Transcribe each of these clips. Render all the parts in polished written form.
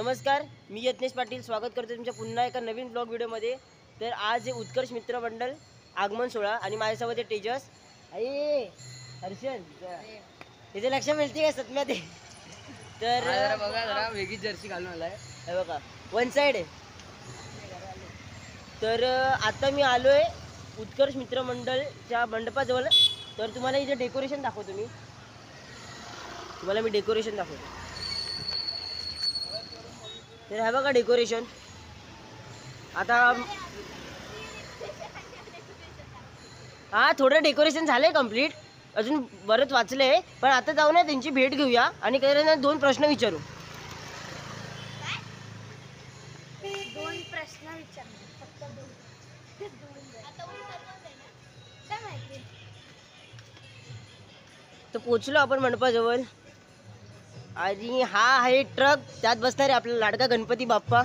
नमस्कार, मी यत्नेश पाटील स्वागत करतो तुमच्या पुन्हा एका नवीन ब्लॉग व्हिडिओमध्ये। तर आज उत्कर्ष मित्र मंडळ आगमन सोहळा आणि माझ्यासोबत आहे तेजस आई हर्षन इथे लक्ष मिळते का सत्म्या ते। तर बघा जरा वेगळी जर्सी घालून आलाय हे बघा वन साइड आहे। तर आता मी आलोय उत्कर्ष मित्र मंडळच्या मंडपाजवळ। तर तुम्हाला इथे डेकोरेशन दाखवतो मी, तुम्हाला मी डेकोरेशन दाखवतो। तर हे बघा डेकोरेशन। आता थोडं डेकोरेशन झालंय कंप्लीट, अजून बरंच वाचलंय, पण आता जाऊ ना त्यांची भेट घेऊया आणि त्यांना 2 प्रश्न विचारू। दोन प्रश्न विचारले फक्त दोन आता काय माहिती। तर पोचलो आपण मंडपाजवळ आणि हा आहे ट्रक, त्यात बसणार आहे आपला लाडका गणपती बाप्पा।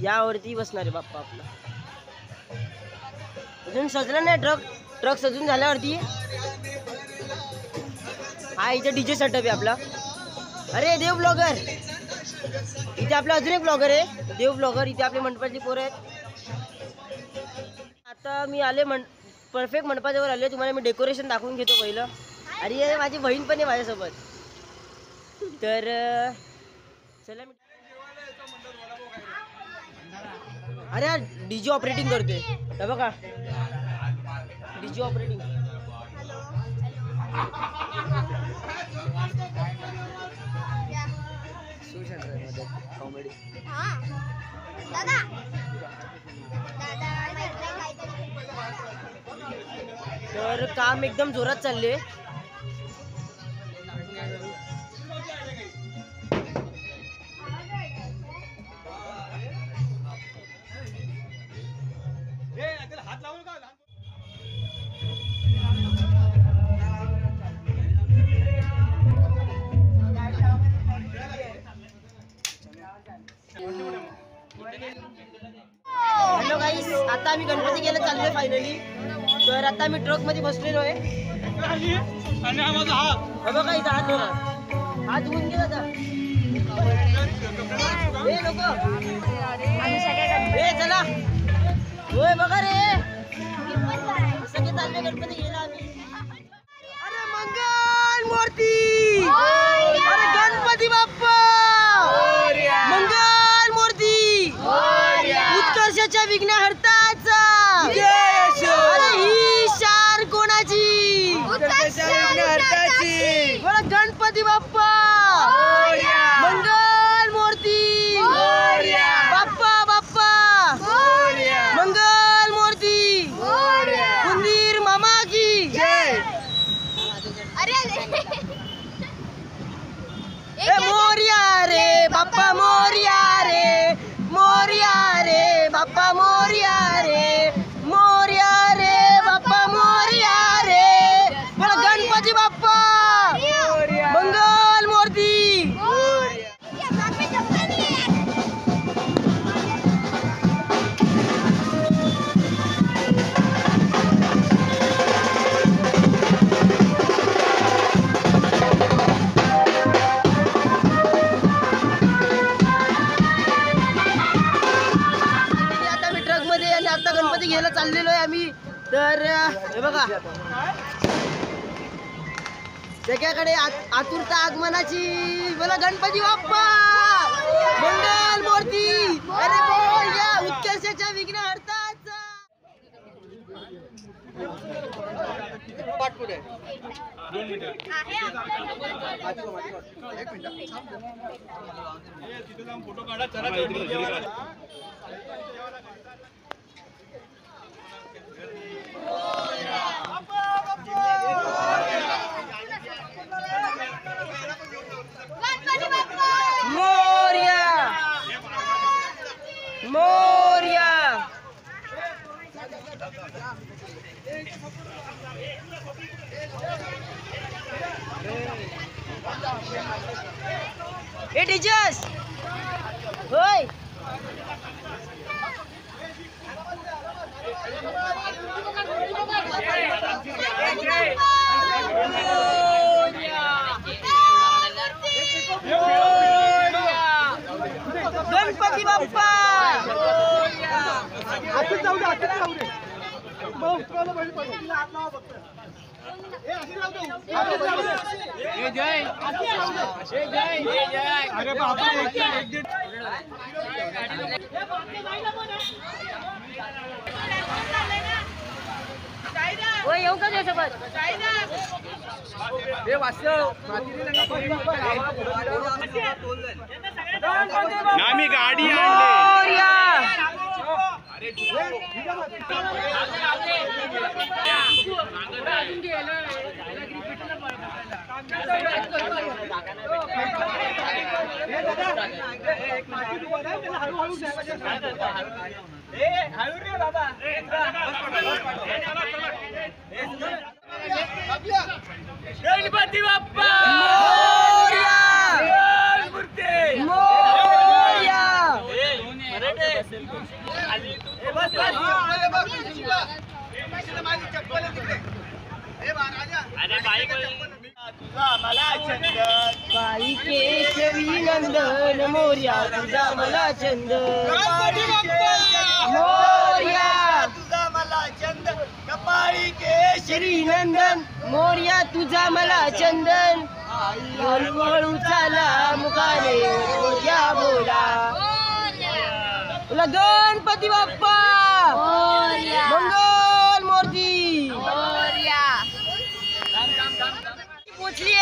यावरती बसणार आहे बाप्पा आपला। अजून सजला नाही ट्रक सजून झाल्यावरती हा इथे डीजे सेटअप आहे आपला। अरे देव ब्लॉगर, इथे आपला अजून एक ब्लॉगर आहे देव ब्लॉगर। इथे आपले मंडपातली पोरं आहेत। आता मी आले परफेक्ट मंडपाजवळ आले। तुम्हाला मी डेकोरेशन दाखवून घेतो पहिलं। आणि माझी बहीण पण आहे माझ्यासोबत। तर चला मी अरे यार डीजे ऑपरेटिंग करतोय हे बघा, डीजे ऑपरेटिंग। कॉमेडी तर काम एकदम जोरात चालले। हॅलो गाईस, आता आम्ही गणपती गेला चाललोय फायनली। तर आता आम्ही ट्रक मध्ये बसलेलो आहे बघा, इथं हात धुवा, हात धुवून घे दादा। चला होय बघा रे, सगळे चालले गणपती गेला आम्ही। अरे मंगल मूर्ती, अरे गणपती बाप्पा मंगल मूर्ती, उत्कर्षाच्या विघ्न हरताचा। अरे ही शार कोणाची? बरं गणपती बाप्पा मंगल मूर्ती, बाप्पा बाप्पा मंगल मूर्ती, कुंदीर मामा की जय। मोरिया रे बाप्पा मोरिया रे, मोरिया रे बाप्पा मोरिया रे, मोरिया रे बाप्पा मोरिया रे। बोला गणपती बाप्पा मंगल मूर्ती। आता गणपती घ्यायला चाललेलो आहे आम्ही। तर हे बघा सगळ्याकडे आतुरता आगमनाची। बोला गणपती बाप्पा मंगल मूर्ती। अरे बोल या उत्कर्षाच्या विघ्न हरताचा। फोटो काढा चला। मोरिया मोरिया। ए टीचर्स होय अरे बापरे, एक दीड. हो येऊ का त्यासोबत नामी गाडी आणली. गणपती बाप्पा बाई केशवी नंदन मोर्या तुझा मला चंद मोर्या तुझा मला चंद कपाळी केशरी नंदन मोर्या तुझा मला चंदन हळूहळू चाला मुखाने मोर्या बोला तुला गणपती बाप्पा मंगल मूर्ती पोचली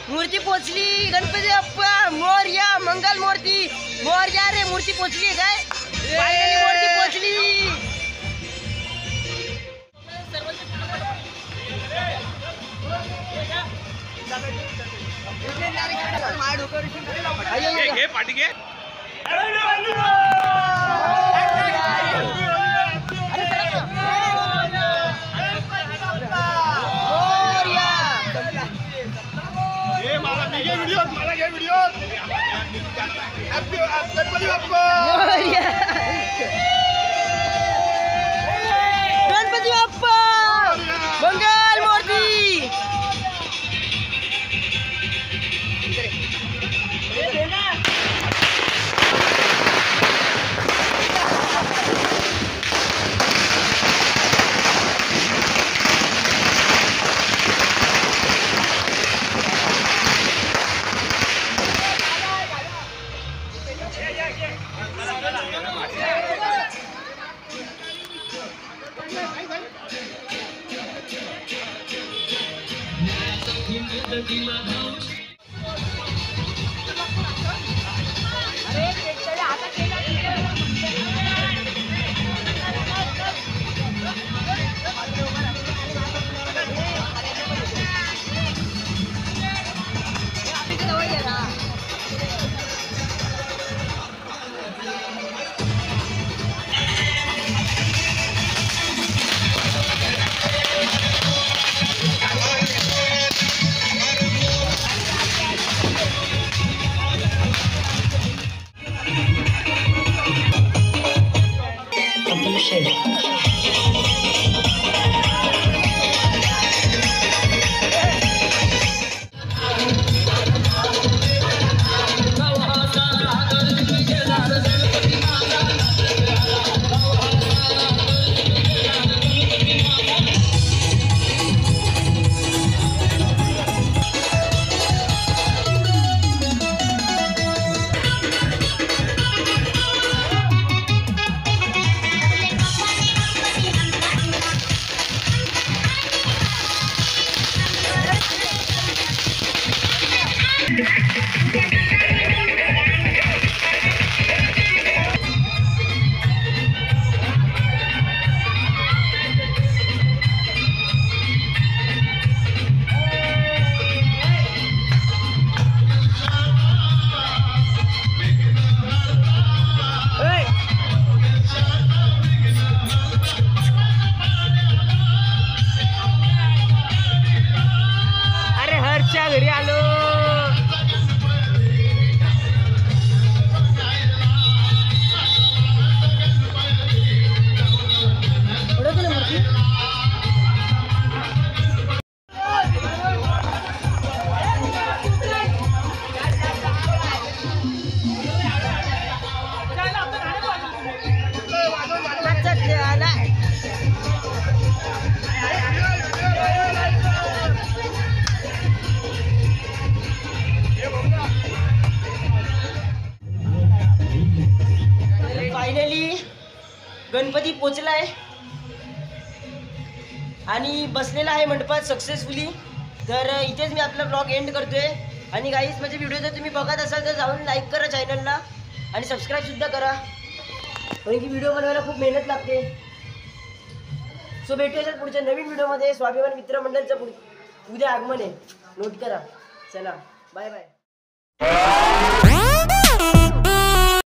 मूर्ती पोचली गणपती बाप्पा मोरया मंगल मूर्ती मोरया रे मूर्ती पोचली काय फायनली मूर्ती पोचली घे पाठी घे. मला घे व्हिडिओ. गणपती बाप्पा. गणपती बाप्पा मंगल मूर्ती गणपती पोचलाय आणि बसलेला आहे मंडपात सक्सेसफुली. तर इथेच मी आपला ब्लॉग एंड करतोय. आणि गाईज माझे व्हिडिओ जर तुम्ही बघत असाल तर जाऊन लाईक करा चॅनलला आणि सबस्क्राईब सुद्धा करा, कारण की व्हिडिओ बनवायला खूप मेहनत लागते. सो भेटूया पुढच्या नवीन व्हिडिओमध्ये. स्वाभिमान मित्र मंडळचं उद्या आगमन आहे, नोट करा. चला बाय बाय.